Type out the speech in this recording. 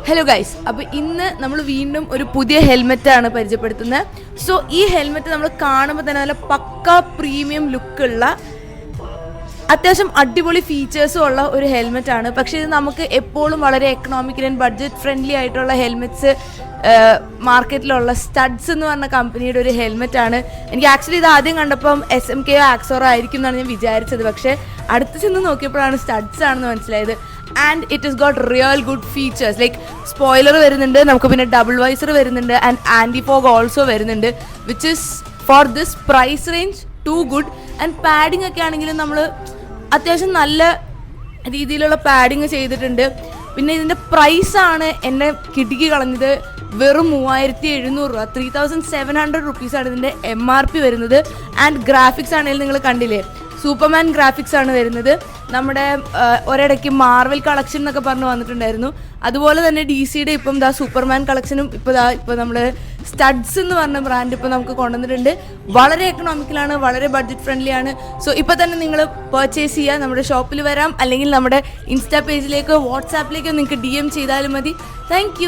Hello guys, അപ്പോൾ ഇന്ന് നമ്മൾ വീണ്ടും ഒരു പുതിയ ഹെൽമെറ്റാണ് പരിചയപ്പെടുത്തുന്നത്. സോ ഈ ഹെൽമെറ്റ് നമ്മൾ കാണുമ്പോൾ തന്നെ നല്ല പക്ക പ്രീമിയം ലുക്കുള്ള അത്യാവശ്യം അടിപൊളി ഫീച്ചേഴ്സും ഉള്ള ഒരു ഹെൽമെറ്റാണ്. പക്ഷേ ഇത് നമുക്ക് എപ്പോഴും വളരെ എക്കണോമിക്കൽ ആൻഡ് ബഡ്ജറ്റ് ഫ്രണ്ട്ലി ആയിട്ടുള്ള ഹെൽമെറ്റ്സ് മാർക്കറ്റിലുള്ള സ്റ്റഡ്സ് എന്ന് പറഞ്ഞ കമ്പനിയുടെ ഒരു ഹെൽമെറ്റാണ്. എനിക്ക് ആക്ച്വലി ഇത് ആദ്യം കണ്ടപ്പം SMK ആക്സോറോ ആയിരിക്കും എന്നാണ് ഞാൻ വിചാരിച്ചത്. പക്ഷേ അടുത്ത് ചെന്ന് നോക്കിയപ്പോഴാണ് സ്റ്റഡ്സ് ആണെന്ന് മനസ്സിലായത്. And it is got real good features. Like spoiler വരുന്നുണ്ട്, നമുക്ക് പിന്നെ ഡബിൾ വൈസർ വരുന്നുണ്ട്, ആൻഡ് ആൻറ്റി ഫോഗ് ഓൾസോ വരുന്നുണ്ട്, which is for this price range too good. And padding ഒക്കെ ആണെങ്കിലും നമ്മൾ അത്യാവശ്യം നല്ല രീതിയിലുള്ള പാഡിങ് ചെയ്തിട്ടുണ്ട്. പിന്നെ ഇതിൻ്റെ പ്രൈസാണ് എന്നെ കിടുക്കി കളഞ്ഞത്. വെറും 3700 രൂപ, 3700 റുപ്പീസാണ് ഇതിൻ്റെ MRP വരുന്നത്. ആൻഡ് ഗ്രാഫിക്സ് ആണെങ്കിലും നിങ്ങൾ കണ്ടില്ലേ, സൂപ്പർമാൻ ഗ്രാഫിക്സ് ആണ് വരുന്നത്. നമ്മുടെ ഒരിടയ്ക്ക് മാർവൽ കളക്ഷൻ എന്നൊക്കെ പറഞ്ഞ് വന്നിട്ടുണ്ടായിരുന്നു. അതുപോലെ തന്നെ DCയുടെ ഇപ്പം സൂപ്പർമാൻ കളക്ഷനും ഇപ്പോൾ നമ്മൾ സ്റ്റഡ്സ് എന്ന് പറഞ്ഞ ബ്രാൻഡ് ഇപ്പോൾ നമുക്ക് കൊണ്ടുവന്നിട്ടുണ്ട്. വളരെ എക്കണോമിക്കലാണ്, വളരെ ബഡ്ജറ്റ് ഫ്രണ്ട്ലി ആണ്. സോ ഇപ്പോൾ തന്നെ നിങ്ങൾ പർച്ചേസ് ചെയ്യുക. നമ്മുടെ ഷോപ്പിൽ വരാം, അല്ലെങ്കിൽ നമ്മുടെ ഇൻസ്റ്റാ പേജിലേക്കോ വാട്സാപ്പിലേക്കോ നിങ്ങൾക്ക് DM ചെയ്താലും മതി. Thank you.